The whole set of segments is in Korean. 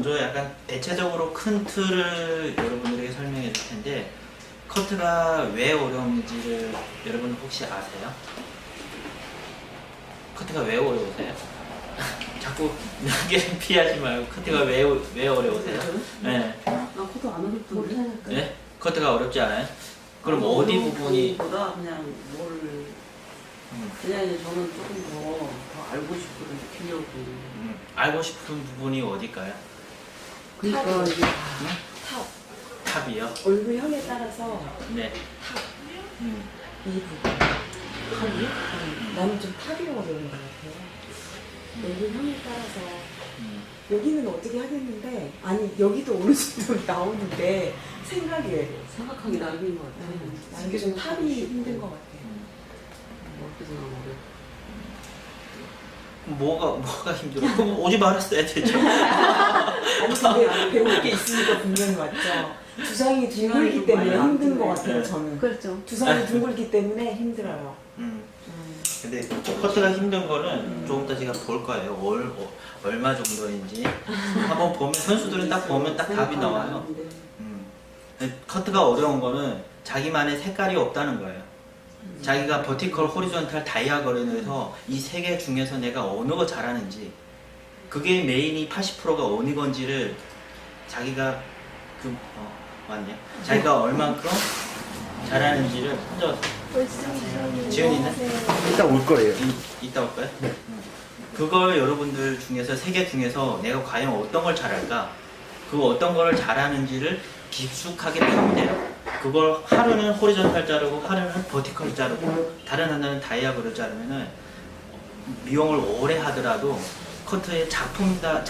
먼저 약간 대체적으로 큰 틀을 여러분들에게 설명해 줄 텐데, 커트가 왜 어려운지를 여러분 혹시 아세요? 커트가 왜 어려우세요? 자꾸 연기를 피하지 말고 커트가 왜 어려우세요? 네. 나 커트 안 어렵던데? 네? 커트가 어렵지 않아요? 그럼 어디 부분이 보다 그냥 그냥 이제 저는 조금 더 알고 싶고 느끼려고. 알고 싶은 부분이 어딜까요? 그러니까 이게 탑. 탑이요? 얼굴형에 따라서 네. 탑. 음. 이 부분. 탑이? 나는 좀 탑이 어려운 것 같아요. 얼굴형에 따라서. 여기는 어떻게 하겠는데, 아니, 여기도 어느 정도 나오는데, 생각하기 나름인 것 같아. 나는 좀 탑이 힘든 것 같아요. 어렵게 생각하면 뭐가 힘들어? 그럼 오지 말았어야 되죠. 아니, 근데 배울 게 있으니까 분명히 맞죠. 두상이 둥글기 때문에 힘든 것 같아요, 저는. 그렇죠. 두상이 둥글기 때문에 힘들어요. 근데 커트가 힘든 거는 조금 더 제가 볼 거예요. 얼마 정도인지 한번 보면 선수들은 딱 보면 딱 답이 나와요. 커트가 어려운 거는 자기만의 색깔이 없다는 거예요. 자기가 버티컬, 호리존탈, 다이아고널에서 이 세 개 중에서 내가 어느 거 잘하는지, 그게 메인이 80%가 어느 건지를 자기가 맞네. 자기가 얼만큼 잘하는지를 혼자. 지은이는? 이따 올 거예요. 이따 올까요? 네. 그걸 여러분들 중에서 세 개 중에서 내가 과연 어떤 걸 잘할까? 그 어떤 거를 잘하는지를 깊숙하게 파면 돼요. 그걸 하루는 호리존탈 자르고 하루는 버티컬 자르고 다른 하나는 다이아고를 자르면은 미용을 오래 하더라도 커트의 작품과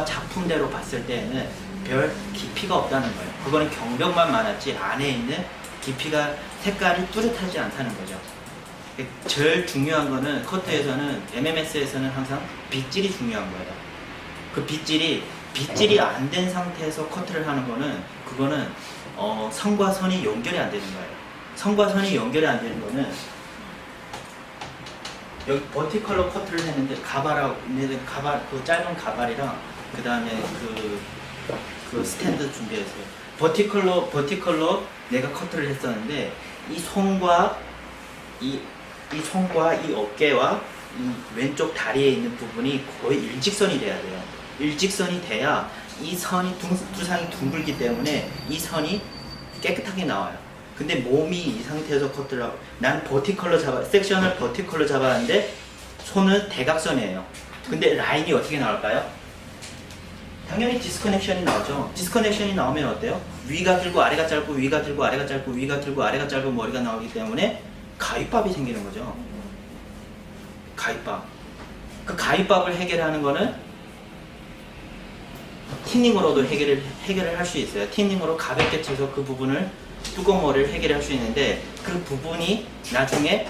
작품대로 봤을 때에는 별 깊이가 없다는 거예요. 그거는 경력만 많았지 안에 있는 깊이가, 색깔이 뚜렷하지 않다는 거죠. 제일 중요한 거는 커트에서는, MMS에서는 항상 빗질이 중요한 거예요. 그 빗질이 안 된 상태에서 커트를 하는 거는, 그거는 선과 선이 연결이 안 되는 거예요. 선과 선이 연결이 안 되는 거는, 여기 버티컬로 커트를 했는데 그 짧은 가발이랑 그 다음에 그 스탠드 준비했어요. 버티컬로 내가 커트를 했었는데 이 손과 이 어깨와 이 왼쪽 다리에 있는 부분이 거의 일직선이 돼야 돼요. 일직선이 돼야 이 선이 두상이 둥글기 때문에 이 선이 깨끗하게 나와요. 근데 몸이 이 상태에서 커트를 하고, 난 섹션을 버티컬로 잡았는데 손은 대각선이에요. 근데 라인이 어떻게 나올까요? 당연히 디스커넥션이 나오죠. 디스커넥션이 나오면 어때요? 위가 길고 아래가 짧고, 위가 길고 아래가 짧고, 위가 길고 아래가 짧은 머리가 나오기 때문에 가위밥이 생기는 거죠. 가위밥. 그 가위밥을 해결하는 거는 티닝으로도 해결을 할 수 있어요. 티닝으로 가볍게 쳐서 그 부분을, 두꺼운 머리를 해결할 수 있는데, 그 부분이 나중에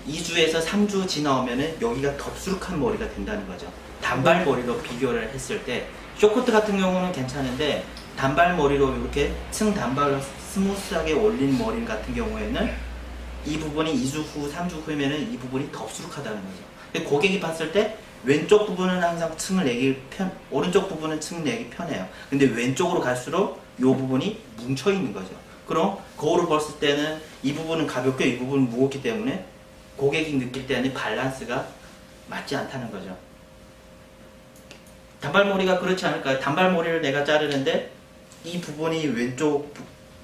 2주에서 3주 지나오면은 여기가 덥수룩한 머리가 된다는 거죠. 단발머리로 비교를 했을 때, 쇼커트 같은 경우는 괜찮은데 단발머리로 이렇게 단발로 스무스하게 올린 머리 같은 경우에는 이 부분이 2주 후, 3주 후면은 이 부분이 덥수룩하다는 거죠. 근데 고객이 봤을 때 왼쪽 부분은 항상 오른쪽 부분은 층을 내기 편해요. 근데 왼쪽으로 갈수록 이 부분이 뭉쳐 있는 거죠. 그럼 거울을 봤을 때는 이 부분은 가볍게, 이 부분은 무겁기 때문에 고객이 느낄 때는 밸런스가 맞지 않다는 거죠. 단발머리가 그렇지 않을까요? 단발머리를 내가 자르는데 이 부분이 왼쪽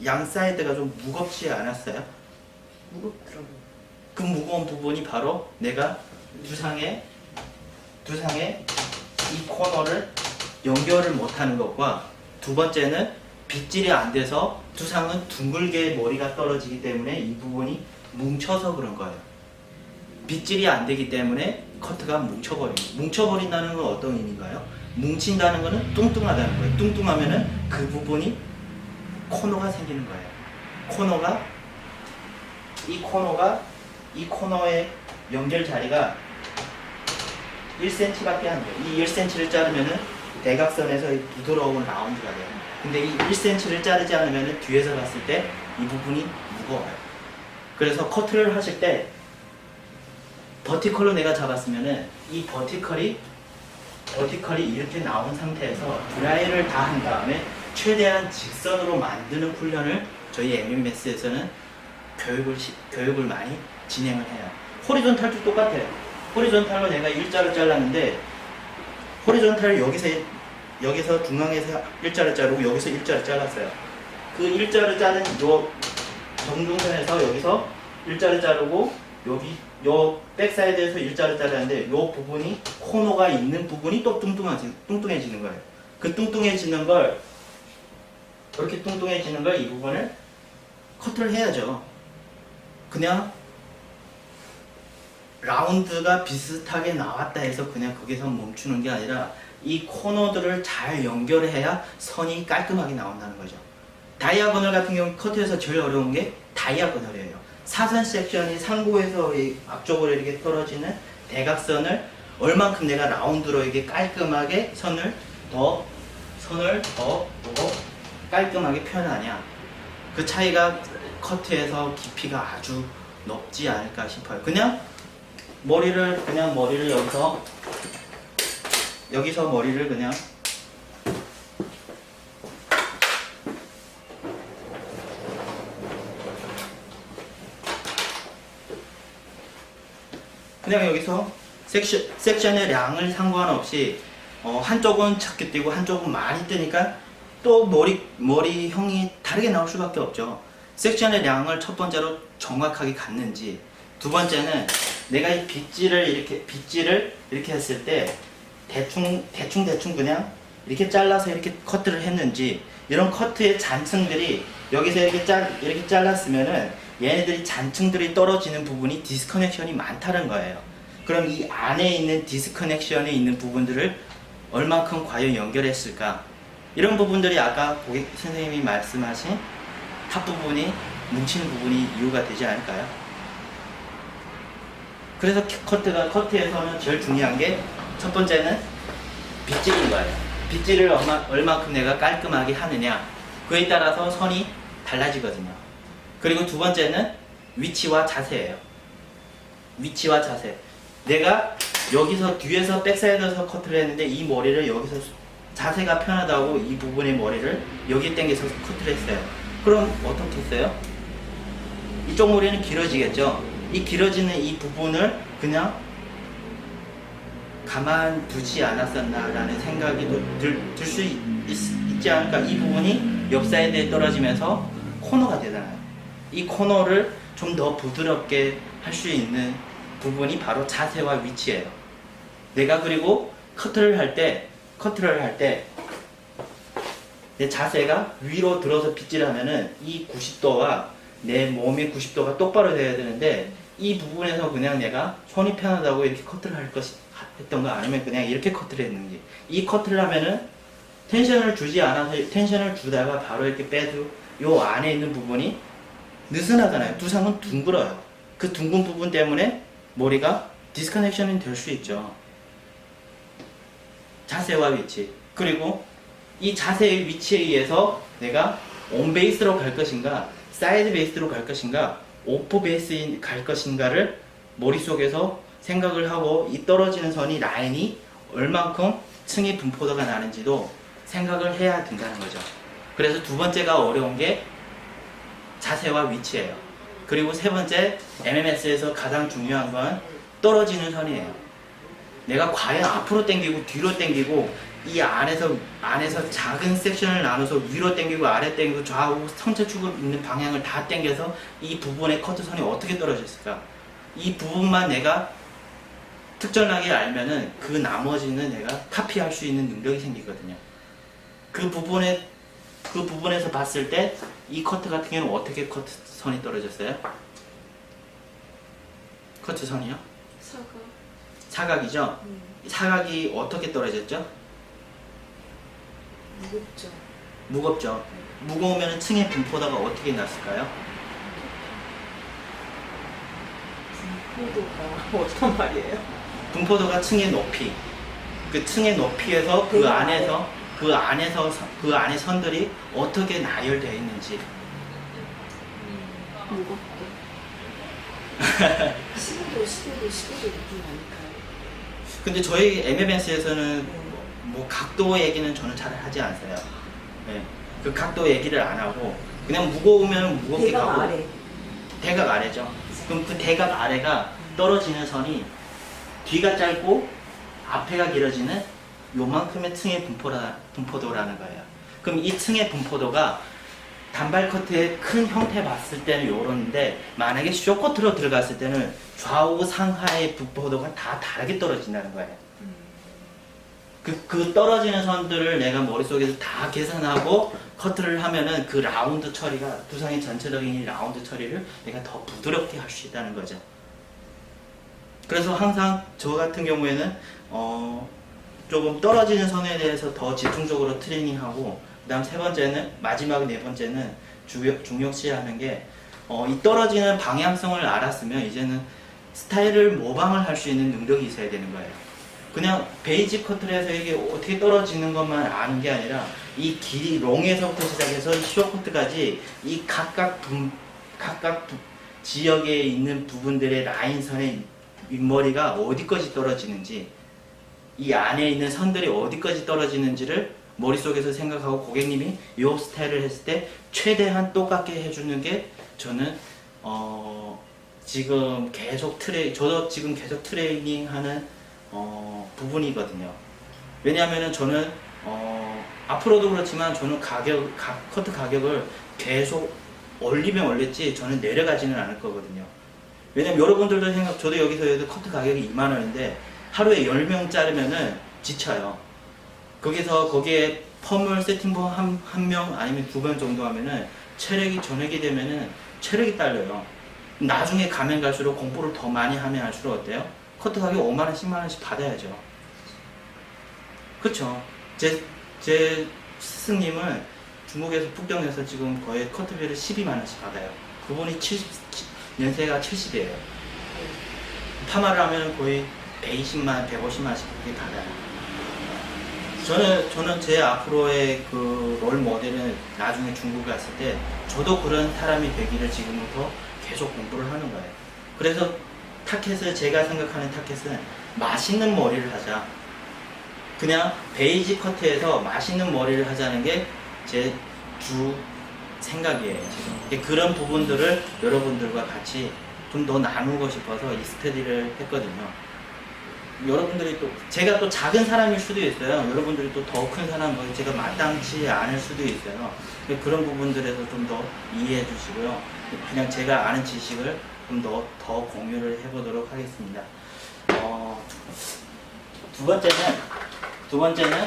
양 사이드가 좀 무겁지 않았어요? 무겁더라고요. 그 무거운 부분이 바로 내가 두상의 이 코너를 연결을 못하는 것과, 두 번째는 빗질이 안 돼서 두상은 둥글게 머리가 떨어지기 때문에 이 부분이 뭉쳐서 그런 거예요. 빗질이 안 되기 때문에 커트가 뭉쳐버린다는 건 어떤 의미인가요? 뭉친다는 거는 뚱뚱하다는 거예요. 뚱뚱하면은 그 부분이 코너가 생기는 거예요. 이 코너의 연결 자리가 1cm밖에 안 돼요. 이 1cm를 자르면은 대각선에서 부드러운 라운드가 돼요. 근데 이 1cm를 자르지 않으면은 뒤에서 봤을 때 이 부분이 무거워요. 그래서 커트를 하실 때 버티컬로 내가 잡았으면은 이 버티컬이 버티컬이 이렇게 나온 상태에서 드라이를 다 한 다음에 최대한 직선으로 만드는 훈련을 저희 MMS에서는 교육을 많이 진행을 해요. 호리존탈도 똑같아요. 호리존탈로 내가 일자를 잘랐는데 호리존탈을 여기서 중앙에서 일자를 자르고 여기서 일자를 잘랐어요. 그 일자를 자른 요 정중선에서 여기서 일자를 자르고 여기 요 백사이드에서 일자를 자르는데 요 부분이 코너가 있는 부분이 또 뚱뚱해지는 거예요. 그 뚱뚱해지는 걸 이렇게 뚱뚱해지는 걸 이 부분을 커트를 해야죠. 그냥 라운드가 비슷하게 나왔다 해서 그냥 거기서 멈추는 게 아니라 이 코너들을 잘 연결해야 선이 깔끔하게 나온다는 거죠. 다이아고널 같은 경우 커트에서 제일 어려운 게 다이아고널이에요. 사선 섹션이 상부에서 앞쪽으로 이렇게 떨어지는 대각선을 얼만큼 내가 라운드로 이게 깔끔하게 선을 더 보고 깔끔하게 표현하냐. 그 차이가 커트에서 깊이가 아주 높지 않을까 싶어요. 그냥 머리를 여기서 머리를 그냥 여기서 섹션의 량을 상관없이 한쪽은 적게 뜨고 한쪽은 많이 뜨니까 또 머리형이 다르게 나올 수밖에 없죠. 섹션의 량을 첫 번째로 정확하게 갖는지, 두 번째는 내가 이 빗질을 이렇게 했을 때 대충 그냥 이렇게 잘라서 이렇게 커트를 했는지, 이런 커트의 잔층들이 여기서 이렇게 잘랐으면은 얘네들이 잔층들이 떨어지는 부분이 디스커넥션이 많다는 거예요. 그럼 이 안에 있는 디스커넥션이 있는 부분들을 얼만큼 과연 연결했을까? 이런 부분들이 아까 고객 선생님이 말씀하신 탑 부분이 뭉치는 부분이 이유가 되지 않을까요? 그래서 커트에서는 제일 중요한 게 첫 번째는 빗질인 거예요. 빗질을 얼마큼 내가 깔끔하게 하느냐, 그에 따라서 선이 달라지거든요. 그리고 두 번째는 위치와 자세예요. 위치와 자세. 내가 여기서 뒤에서 백사이드에서 커트를 했는데 이 머리를 여기서 자세가 편하다고 이 부분의 머리를 여기 당겨서 커트를 했어요. 그럼 어떻게 했어요? 이쪽 머리는 길어지겠죠. 이 길어지는 이 부분을 그냥 가만 두지 않았었나라는 생각이 들 수 있지 않을까. 이 부분이 옆 사이드에 떨어지면서 코너가 되잖아요. 이 코너를 좀 더 부드럽게 할 수 있는 부분이 바로 자세와 위치예요. 내가 그리고 커트를 할 때 내 자세가 위로 들어서 빗질하면은 이 90도와 내 몸의 90도가 똑바로 돼야 되는데, 이 부분에서 그냥 내가 손이 편하다고 이렇게 커트를 했던 거, 아니면 그냥 이렇게 커트를 했는지, 이 커트를 하면은 텐션을 주지 않아서 텐션을 주다가 바로 이렇게 빼도 요 안에 있는 부분이 느슨하잖아요. 두상은 둥글어요. 그 둥근 부분 때문에 머리가 디스커넥션이 될 수 있죠. 자세와 위치. 그리고 이 자세의 위치에 의해서 내가 온 베이스로 갈 것인가, 사이드 베이스로 갈 것인가, 오프 베이스로 갈 것인가를 머릿속에서 생각을 하고, 이 떨어지는 선이 라인이 얼만큼 층의 분포도가 나는지도 생각을 해야 된다는 거죠. 그래서 두 번째가 어려운 게 자세와 위치예요. 그리고 세 번째, MMS에서 가장 중요한 건 떨어지는 선이에요. 내가 과연 앞으로 당기고 뒤로 당기고 이 안에서 작은 섹션을 나눠서 위로 당기고 아래 당기고 좌우 선체축을 있는 방향을 다 당겨서 이 부분의 커트선이 어떻게 떨어졌을까? 이 부분만 내가 특정하게 알면은 그 나머지는 내가 카피할 수 있는 능력이 생기거든요. 그 부분에서 봤을 때 이 커트 같은 경우는 어떻게 커트선이 떨어졌어요? 커트선이요? 사각이죠? 사각이 어떻게 떨어졌죠? 무겁죠. 무겁죠. 무거우면 층의 분포도가 어떻게 났을까요? 분포도가 어떤 말이에요? 분포도가 층의 높이. 그 층의 높이에서 그 안에 선들이 어떻게 나열되어 있는지. 무겁게. 15도 느낌 나니까요. 근데 저희 MMS에서는 뭐 각도 얘기는 저는 잘 하지 않아요. 네. 그 각도 얘기를 안 하고 그냥 무거우면 무겁게 대각 가고 아래. 대각 아래죠. 그럼 그 대각 아래가 떨어지는 선이 뒤가 짧고 앞에가 길어지는 요만큼의 층의 분포도라는 거예요. 그럼 이 층의 분포도가 단발 커트의 큰 형태 봤을 때는 요런데 만약에 쇼커트로 들어갔을 때는 좌우 상하의 분포도가 다 다르게 떨어진다는 거예요. 그 떨어지는 선들을 내가 머릿속에서 다 계산하고 커트를 하면은 그 라운드 처리가 두상의 전체적인 이 라운드 처리를 내가 더 부드럽게 할 수 있다는 거죠. 그래서 항상 저 같은 경우에는 조금 떨어지는 선에 대해서 더 집중적으로 트레이닝하고 그 다음 세 번째는 마지막 네 번째는 중요시하는 게 이 떨어지는 방향성을 알았으면 이제는 스타일을 모방을 할 수 있는 능력이 있어야 되는 거예요. 그냥 베이직 커트를 해서 이게 어떻게 떨어지는 것만 아는 게 아니라 이 길이 롱에서부터 시작해서 쇼 커트까지 이 각각 지역에 있는 부분들의 라인선의 윗머리가 어디까지 떨어지는지 이 안에 있는 선들이 어디까지 떨어지는지를 머릿속에서 생각하고 고객님이 이 스타일을 했을 때 최대한 똑같게 해주는 게 저는 지금 계속 저도 지금 계속 트레이닝하는 부분이거든요. 왜냐하면 저는 앞으로도 그렇지만 저는 커트 가격을 계속 올리면 올렸지 저는 내려가지는 않을 거거든요. 왜냐면 여러분들도 저도 여기서 커트 가격이 2만 원인데 하루에 10명 자르면은 지쳐요. 거기에 펌을 세팅범 한 명 아니면 2명 정도 하면은 전액이 되면은 체력이 딸려요. 나중에 가면 갈수록 공부를 더 많이 하면 할수록 어때요? 커트 가격 5만 원, 10만 원씩 받아야죠. 그쵸? 제 스승님은 중국에서 북경에서 지금 거의 커트비를 12만 원씩 받아요. 그분이 연세가 70이에요. 파마를 하면 거의 120만 원, 150만 원씩 그렇게 받아요. 저는 제 앞으로의 그 롤 모델은 나중에 중국 갔을 때 저도 그런 사람이 되기를 지금부터 계속 공부를 하는 거예요. 그래서 제가 생각하는 타켓은 맛있는 머리를 하자. 그냥 베이직 커트에서 맛있는 머리를 하자는 게 제 주 생각이에요. 지금 그런 부분들을 여러분들과 같이 좀 더 나누고 싶어서 이 스터디를 했거든요. 여러분들이 제가 또 작은 사람일 수도 있어요. 여러분들이 또 더 큰 사람, 제가 마땅치 않을 수도 있어요. 그런 부분들에서 좀 더 이해해 주시고요. 그냥 제가 아는 지식을 좀 더 공유를 해보도록 하겠습니다. 두 번째는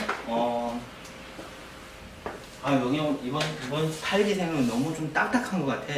여기 이번 팔기생은 너무 좀 딱딱한 것 같아.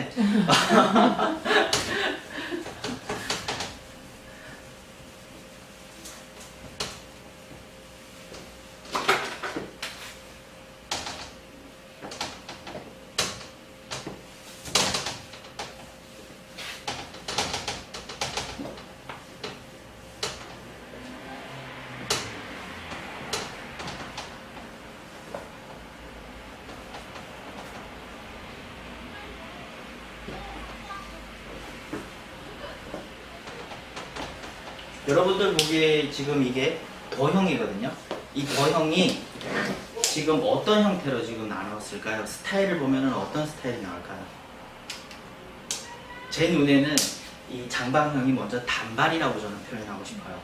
여러분들 보기에 지금 이게 도형이거든요. 이 도형이 지금 어떤 형태로 지금 나눴을까요? 스타일을 보면은 어떤 스타일이 나올까요? 제 눈에는 이 장방형이 먼저 단발이라고 저는 표현하고 싶어요.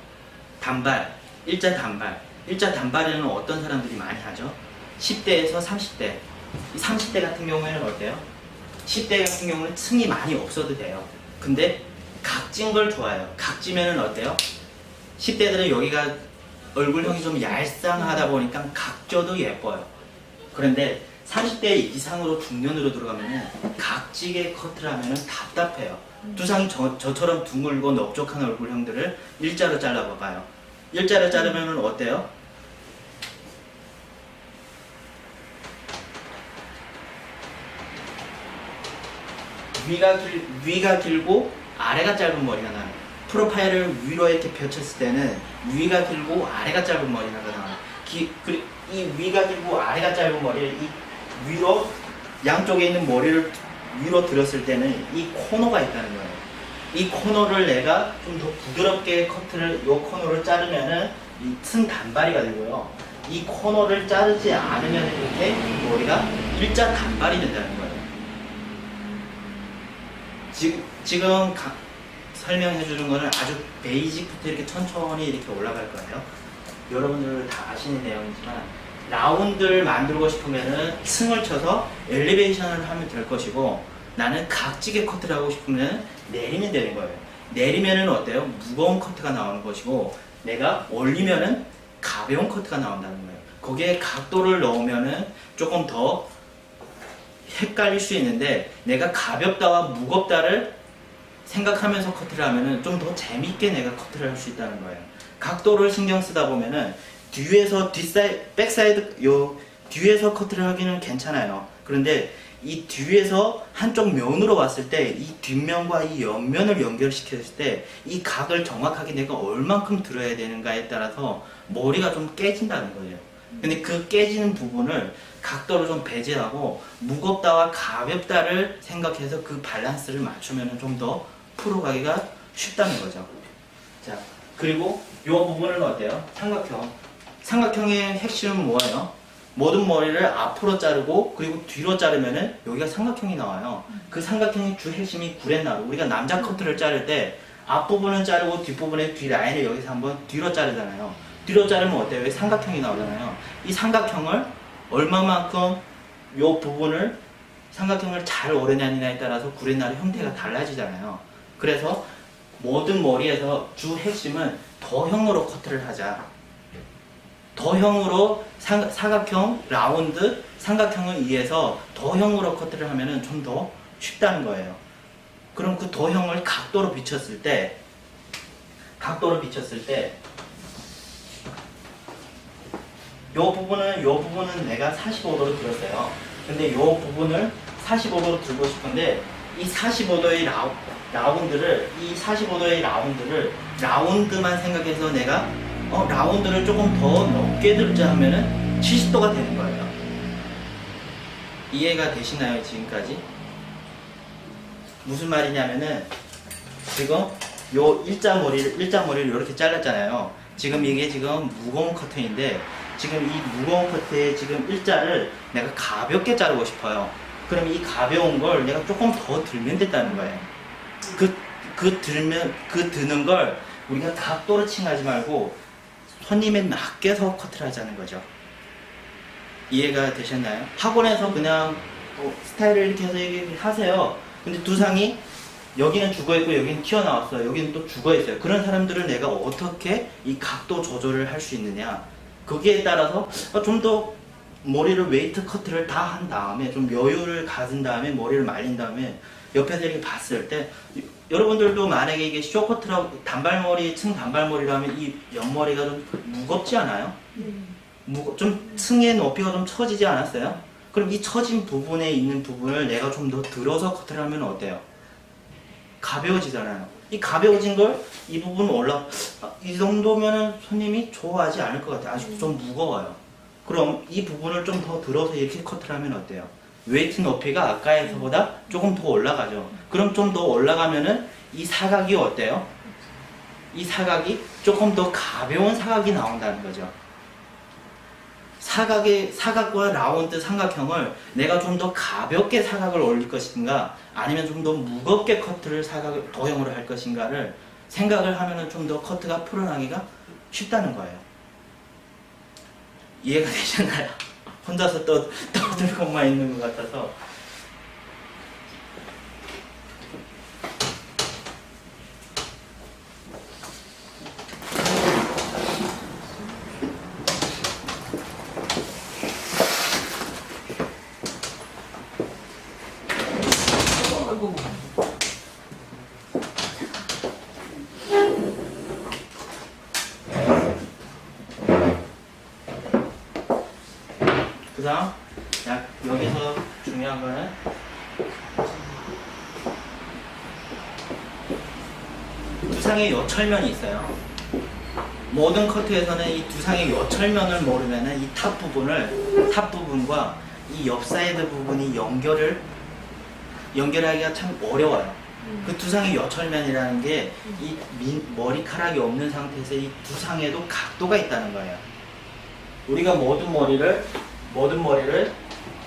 단발, 일자 단발에는 어떤 사람들이 많이 하죠? 10대에서 30대. 이 30대 같은 경우에는 어때요? 10대 같은 경우는 층이 많이 없어도 돼요. 근데 각진 걸 좋아해요. 각지면은 어때요? 10대들은 여기가 얼굴형이 좀 얄쌍하다 보니까 각져도 예뻐요. 그런데 30대 이상으로 중년으로 들어가면은 각지게 커트를 하면은 답답해요. 두상이 저처럼 둥글고 넓적한 얼굴형들을 일자로 잘라봐봐요. 일자로 자르면은 어때요? 위가 길고 아래가 짧은 머리가 나요. 프로파일을 위로 이렇게 펼쳤을 때는 위가 길고 아래가 짧은 머리가 나와요. 이 위가 길고 아래가 짧은 머리를 이 위로 양쪽에 있는 머리를 위로 들었을 때는 이 코너가 있다는 거예요. 이 코너를 내가 좀 더 부드럽게 요 코너를 자르면은 이 층 단발이가 되고요. 이 코너를 자르지 않으면 이렇게 머리가 일자 단발이 된다는 거예요. 지금 설명해 주는 거는 아주 베이직부터 이렇게 천천히 이렇게 올라갈 거예요. 여러분들 다 아시는 내용이지만 라운드를 만들고 싶으면은 층을 쳐서 엘리베이션을 하면 될 것이고, 나는 각지게 커트를 하고 싶으면 내리면 되는 거예요. 내리면은 어때요? 무거운 커트가 나오는 것이고, 내가 올리면은 가벼운 커트가 나온다는 거예요. 거기에 각도를 넣으면은 조금 더 헷갈릴 수 있는데, 내가 가볍다와 무겁다를 생각하면서 커트를 하면은 좀 더 재밌게 내가 커트를 할 수 있다는 거예요. 각도를 신경 쓰다 보면은 뒤에서 백사이드 뒤에서 커트를 하기는 괜찮아요. 그런데 이 뒤에서 한쪽 면으로 왔을 때 이 뒷면과 이 옆면을 연결시켰을 때 이 각을 정확하게 내가 얼만큼 들어야 되는가에 따라서 머리가 좀 깨진다는 거예요. 근데 그 깨지는 부분을 각도를 좀 배제하고 무겁다와 가볍다를 생각해서 그 밸런스를 맞추면 좀 더 풀어가기가 쉽다는 거죠. 자, 그리고 이 부분은 어때요? 삼각형의 핵심은 뭐예요? 모든 머리를 앞으로 자르고 그리고 뒤로 자르면은 여기가 삼각형이 나와요. 그 삼각형의 주 핵심이 구렛나루. 우리가 남자 커트를 자를 때 앞부분은 자르고 뒷부분의 뒤 라인을 여기서 한번 뒤로 자르잖아요. 뒤로 자르면 어때요? 여기 삼각형이 나오잖아요. 이 삼각형을 얼마만큼 이 부분을 삼각형을 잘 오려내느냐에 따라서 구렛나루 형태가 달라지잖아요. 그래서 모든 머리에서 주 핵심은 더형으로 커트를 하자. 더형으로 사각형, 라운드, 삼각형을 이해해서 더형으로 커트를 하면 좀 더 쉽다는 거예요. 그럼 그 더형을 각도로 비쳤을 때 요 부분은 내가 45도로 들었어요. 근데 요 부분을 45도로 들고 싶은데 이 45도의 라운드를 라운드만 생각해서 내가 라운드를 조금 더 높게 들자 하면은 70도가 되는 거예요. 이해가 되시나요, 지금까지? 무슨 말이냐면은 지금 요 일자 머리를 이렇게 잘랐잖아요. 지금 이게 지금 무거운 커트인데 지금 이 무거운 커트의 지금 일자를 내가 가볍게 자르고 싶어요. 그럼 이 가벼운 걸 내가 조금 더 들면 된다는 거예요. 그 드는 걸 우리가 각도로 칭하지 말고 손님에 맞게서 커트를 하자는 거죠. 이해가 되셨나요? 학원에서 그냥 스타일을 이렇게 해서 이렇게 하세요. 근데 두상이 여기는 죽어있고 여기는 튀어나왔어요. 여기는 또 죽어있어요. 그런 사람들은 내가 어떻게 이 각도 조절을 할 수 있느냐, 거기에 따라서 좀 더 머리를 웨이트 커트를 다 한 다음에 좀 여유를 가진 다음에 머리를 말린 다음에 옆에서 이렇게 봤을 때, 여러분들도 만약에 이게 쇼커트라고 단발머리, 층 단발머리라면 이 옆머리가 좀 무겁지 않아요? 좀 층의 높이가 좀 처지지 않았어요? 그럼 이 처진 부분에 있는 부분을 내가 좀 더 들어서 커트를 하면 어때요? 가벼워지잖아요. 이 가벼워진 걸 이 부분 이 정도면은 손님이 좋아하지 않을 것 같아요. 아직 좀 무거워요. 그럼 이 부분을 좀 더 들어서 이렇게 커트를 하면 어때요? 웨이트 높이가 아까에서보다 조금 더 올라가죠. 그럼 좀 더 올라가면은 이 사각이 어때요? 이 사각이 조금 더 가벼운 사각이 나온다는 거죠. 사각과 라운드 삼각형을 내가 좀 더 가볍게 사각을 올릴 것인가, 아니면 좀 더 무겁게 커트를 사각을 도형으로 할 것인가를 생각을 하면은 좀 더 커트가 풀어나기가 쉽다는 거예요. 이해가 되셨나요? 혼자서 떠들고만 있는 것 같아서. 아이고. 그 다음 여기서 중요한 거는 두상의 여철면이 있어요. 모든 커트에서는 이 두상의 여철면을 모르면은 이 탑 부분과 이 옆 사이드 부분이 연결하기가 참 어려워요. 그 두상의 여철면이라는 게 이 머리카락이 없는 상태에서 이 두상에도 각도가 있다는 거예요. 우리가 모든 머리를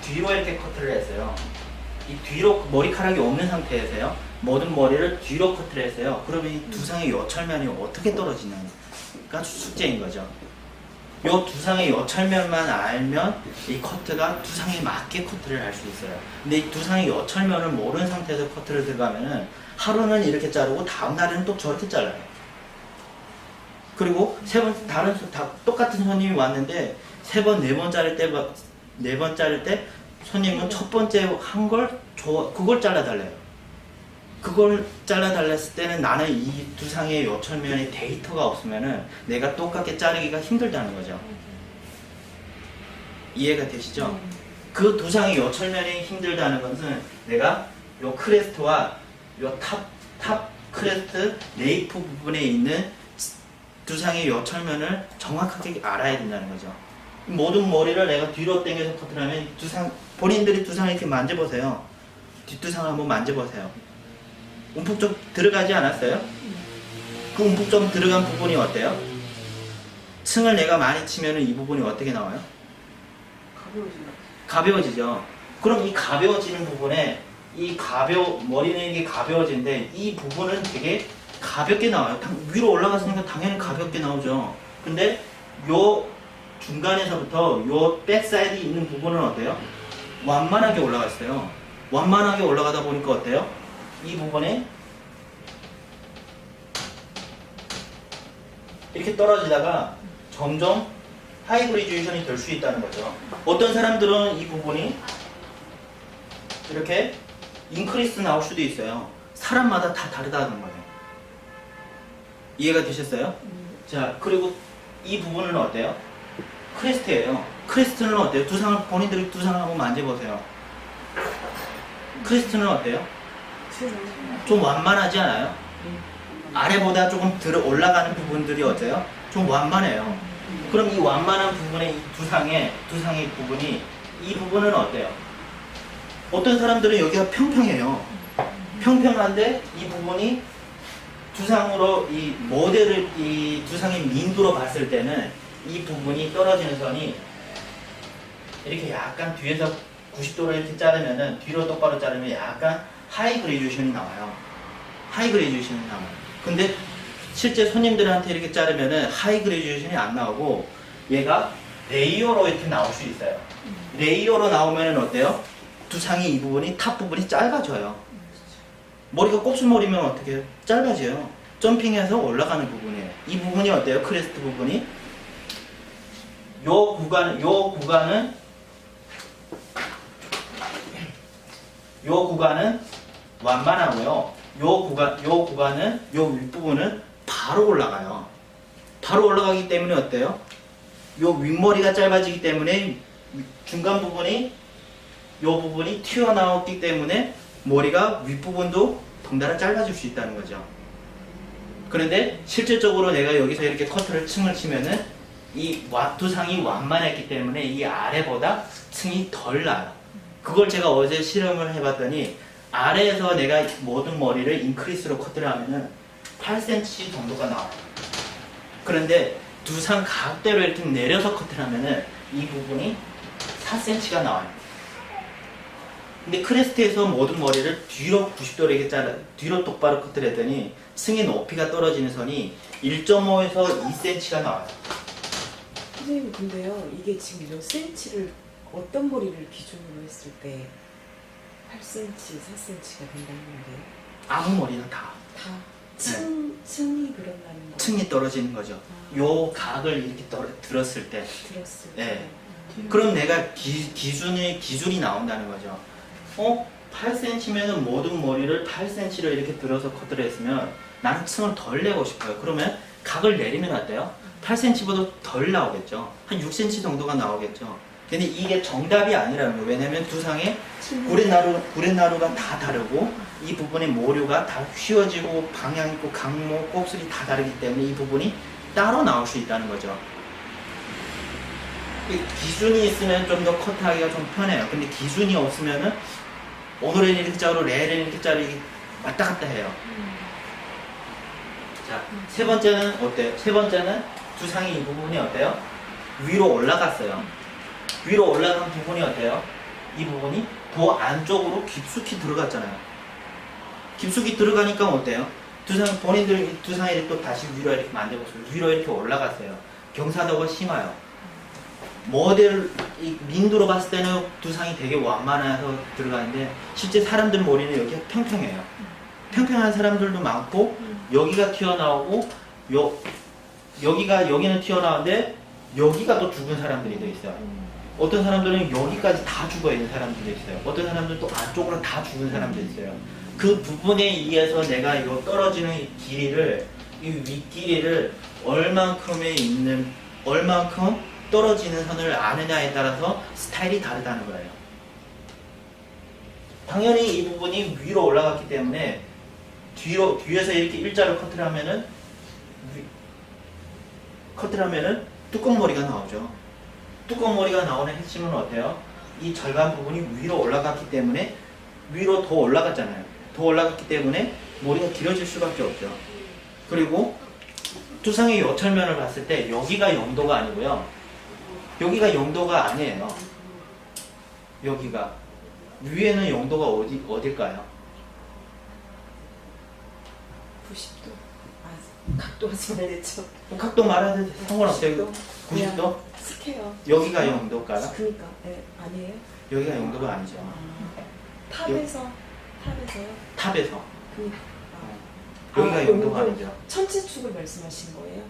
뒤로 이렇게 커트를 했어요. 이 뒤로 머리카락이 없는 상태에서요. 모든 머리를 뒤로 커트를 했어요. 그러면 이 두상의 여철면이 어떻게 떨어지는가 숙제인 거죠. 요 두상의 여철면만 알면 이 커트가 두상에 맞게 커트를 할 수 있어요. 근데 이 두상의 여철면을 모르는 상태에서 커트를 들어가면은 하루는 이렇게 자르고 다음 날에는 또 저렇게 잘라요. 그리고 다 똑같은 손님이 왔는데 세 번, 네 번 자를 때 손님은 첫 번째 한 걸 그걸 잘라달래요. 그걸 잘라달랬을 때는 나는 이 두상의 여철면의 데이터가 없으면은 내가 똑같게 자르기가 힘들다는 거죠. 이해가 되시죠? 그 두상의 여철면이 힘들다는 것은 내가 요 크레스트와 요 탑 크레스트 네이프 부분에 있는 두상의 여철면을 정확하게 알아야 된다는 거죠. 모든 머리를 내가 뒤로 당겨서 커트를 하면 본인들이 두상을 이렇게 만져보세요. 뒷두상을 한번 만져보세요. 움푹 좀 들어가지 않았어요? 그 움푹 좀 들어간 부분이 어때요? 층을 내가 많이 치면 이 부분이 어떻게 나와요? 가벼워지죠. 그럼 이 가벼워지는 부분에 머리는 이게 가벼워지는데 이 부분은 되게 가볍게 나와요. 위로 올라갔으니까 당연히 가볍게 나오죠. 근데 요 중간에서부터 요 백사이드 있는 부분은 어때요? 완만하게 올라갔어요. 완만하게 올라가다 보니까 어때요? 이 부분에 이렇게 떨어지다가 점점 하이 그레듀에이션이 될 수 있다는 거죠. 어떤 사람들은 이 부분이 이렇게 인크리스 나올 수도 있어요. 사람마다 다 다르다는 거예요. 이해가 되셨어요? 자, 그리고 이 부분은 어때요? 크레스트예요. 크레스트는 어때요? 본인들이 두상을 한번 만져보세요. 크레스트는 어때요? 좀 완만하지 않아요? 아래보다 조금 올라가는 부분들이 어때요? 좀 완만해요. 그럼 이 완만한 부분의 이 두상의 부분이 이 부분은 어때요? 어떤 사람들은 여기가 평평해요. 평평한데 이 부분이 두상으로 이 모델을 이 두상의 민도로 봤을 때는 이 부분이 떨어지는 선이 이렇게 약간 뒤에서 90도로 이렇게 자르면은 뒤로 똑바로 자르면 약간 하이 그레듀에이션이 나와요. 하이 그레듀에이션이 나와요. 근데 실제 손님들한테 이렇게 자르면은 하이 그레듀에이션이 안 나오고 얘가 레이어로 이렇게 나올 수 있어요. 레이어로 나오면은 어때요? 두상이 이 부분이 탑 부분이 짧아져요. 머리가 곱슬머리면 어떻게 해요? 짧아져요. 점핑해서 올라가는 부분이에요. 이 부분이 어때요? 크레스트 부분이 요 구간은 완만하고요. 요 윗부분은 바로 올라가요. 바로 올라가기 때문에 어때요? 요 윗머리가 짧아지기 때문에 중간 부분이 요 부분이 튀어나왔기 때문에 머리가 윗부분도 덩달아 짧아질 수 있다는 거죠. 그런데 실질적으로 내가 여기서 이렇게 커트를 층을 치면은 이 두상이 완만했기 때문에 이 아래보다 층이 덜 나요. 그걸 제가 어제 실험을 해봤더니 아래에서 내가 모든 머리를 인크리스로 커트를 하면은 8cm 정도가 나와요. 그런데 두상 각대로 이렇게 내려서 커트를 하면은 이 부분이 4cm가 나와요. 근데 크레스트에서 모든 머리를 뒤로 90도로 이렇게 뒤로 똑바로 커트를 했더니 층의 높이가 떨어지는 선이 1.5에서 2cm가 나와요. 선생님 근데요 이게 지금 몇 센치를 어떤 머리를 기준으로 했을 때 8cm, 4cm가 된다는 건데요? 아무 머리나 다. 층이 그런다는 거예요? 층이 떨어지는 거죠. 요 각을 이렇게 들었을 때. 들었을 네. 때. 그럼 내가 기준이 나온다는 거죠. 8cm면은 모든 머리를 8cm로 이렇게 들어서 커트를 했으면 나는 층을 덜 내고 싶어요. 그러면 각을 내리면 어때요? 8cm보다 덜 나오겠죠. 한 6cm 정도가 나오겠죠. 근데 이게 정답이 아니라는 거예요. 왜냐면 두상에 구렛나루가 다 다르고 이 부분의 모류가 다 휘어지고 방향 있고 강모, 곱슬이 다 다르기 때문에 이 부분이 따로 나올 수 있다는 거죠. 기준이 있으면 좀 더 커트하기가 좀 편해요. 근데 기준이 없으면은 오늘은 이렇게 자르고 내일은 이렇게 자르기 왔다 갔다 해요. 자, 세 번째는 어때요? 세 번째는 두상의 이 부분이 어때요? 위로 올라갔어요. 위로 올라간 부분이 어때요? 이 부분이 더 안쪽으로 깊숙이 들어갔잖아요. 깊숙이 들어가니까 어때요? 본인들 두상이 또 다시 위로 이렇게 만들었어요. 위로 이렇게 올라갔어요. 경사도가 심해요. 민두로 봤을 때는 두상이 되게 완만해서 들어가는데 실제 사람들 머리는 여기가 평평해요. 평평한 사람들도 많고 여기가 튀어나오고 여기는 튀어나오는데 여기가 또 죽은 사람들이 더 있어요. 어떤 사람들은 여기까지 다 죽어 있는 사람들도 있어요. 어떤 사람들은 또 안쪽으로 다 죽은 사람도 있어요. 그 부분에 의해서 내가 이 떨어지는 이 윗길이를 얼만큼 떨어지는 선을 아느냐에 따라서 스타일이 다르다는 거예요. 당연히 이 부분이 위로 올라갔기 때문에 뒤에서 이렇게 일자로 커트를 하면은 뚜껑머리가 나오죠. 뚜껑머리가 나오는 핵심은 어때요? 이 절반 부분이 위로 올라갔기 때문에 위로 더 올라갔잖아요. 더 올라갔기 때문에 머리가 길어질 수밖에 없죠. 그리고 두상의 요철면을 봤을 때 여기가 0도가 아니고요. 여기가 0도가 아니에요. 여기가 위에는 0도가 어딜까요? 90도. 각도 하지 말랬죠. 각도 말해도 상관없어요. 90도? 스퀘어. 여기가 0도일까요? 그니까. 네, 아니에요? 여기가 0도가 아니죠. 탑에서요? 탑에서. 그니까. 여기가 0도가 아니죠. 천체축을 말씀하신 거예요?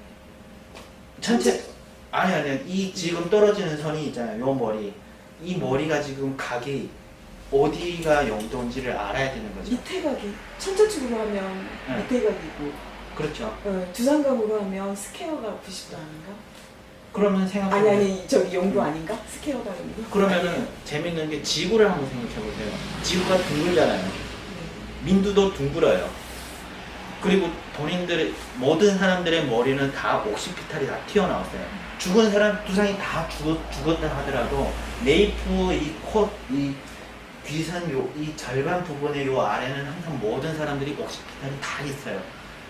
아니. 이 지금 떨어지는 선이 있잖아요. 요 머리. 이 머리가 지금 각이 어디가 0도인지를 알아야 되는 거죠. 밑에 각이. 천체축으로 하면 네. 밑에 각이고. 그렇죠. 두상각으로 하면 스퀘어가 90도 아닌가? 그러면 생각해보세요. 아니 저기 0도 아닌가? 스퀘어가 0도? 그러면은 재밌는 게 지구를 한번 생각해보세요. 지구가 둥글잖아요. 민두도 둥글어요. 그리고 모든 사람들의 머리는 다 옥시피탈이 다 튀어나왔어요. 죽은 사람 두상이 다 죽었다 하더라도 네이프 이 귀선 이 절반 부분의 요 아래는 항상 모든 사람들이 옥시피탈이 다 있어요.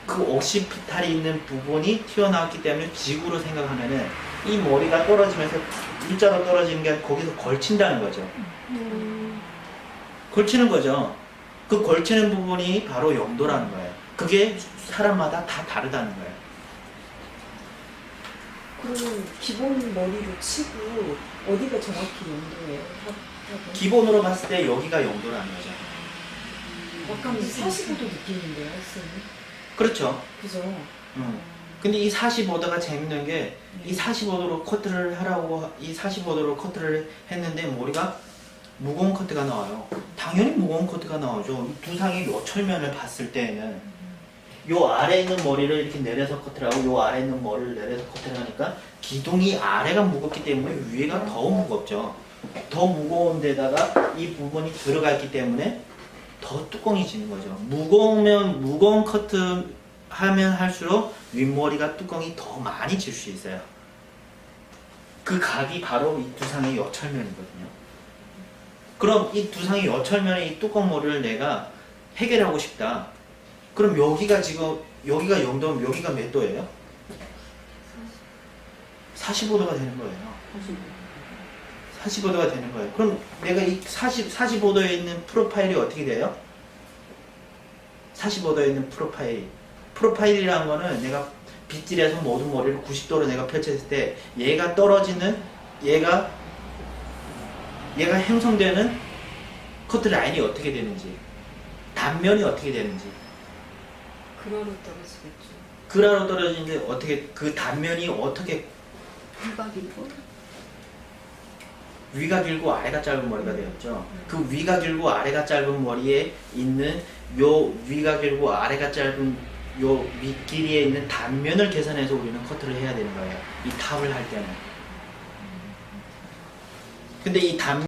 그 옥시피탈이 있는 부분이 튀어나왔기 때문에 지구로 생각하면은 이 머리가 떨어지면서 일자로 떨어지는 게 거기서 걸친다는 거죠. 걸치는 거죠. 그 걸치는 부분이 바로 0도라는 거예요. 그게 사람마다 다 다르다는 거예요. 그러면 기본 머리로 치고 어디가 정확히 0도예요? 기본으로 봤을 때 여기가 0도라는 거죠. 약간 45도 느낌인데요, 선생님? 그렇죠. 그죠? 근데 이 45도가 재밌는 게 이 45도로 커트를 했는데 머리가 무거운 커트가 나와요. 당연히 무거운 커트가 나오죠. 이 두상의 요철면을 봤을 때에는 요 아래에 있는 머리를 이렇게 내려서 커트를 하고 요 아래에 있는 머리를 내려서 커트를 하니까 기둥이 아래가 무겁기 때문에 위에가 더 무겁죠. 더 무거운 데다가 이 부분이 들어가 있기 때문에 더 뚜껑해지는 거죠. 무거운 커트 하면 할수록 윗머리가 뚜껑이 더 많이 질 수 있어요. 그 각이 바로 이 두상의 여철면이거든요. 그럼 이 두상의 여철면의 이 뚜껑머리를 내가 해결하고 싶다. 그럼 여기가 0도면 여기가 몇 도예요? 45도가 되는 거예요. 45도가 되는 거예요. 그럼 내가 이 45도에 있는 프로파일이 어떻게 돼요? 45도에 있는 프로파일이라는 거는 내가 빗질해서 모든 머리를 90도로 내가 펼쳤을 때 얘가 형성되는 커트 라인이 어떻게 되는지, 단면이 어떻게 되는지. 그라로 떨어지겠죠. 그라로 떨어지는데 어떻게 그 단면이 어떻게 위가 길고 아래가 짧은 머리가 되었죠. 그 위가 길고 아래가 짧은 머리에 있는 요 위가 길고 아래가 짧은 요 밑길이에 있는 단면을 계산해서 우리는 커트를 해야 되는 거예요. 이 탑을 할 때는. 근데 이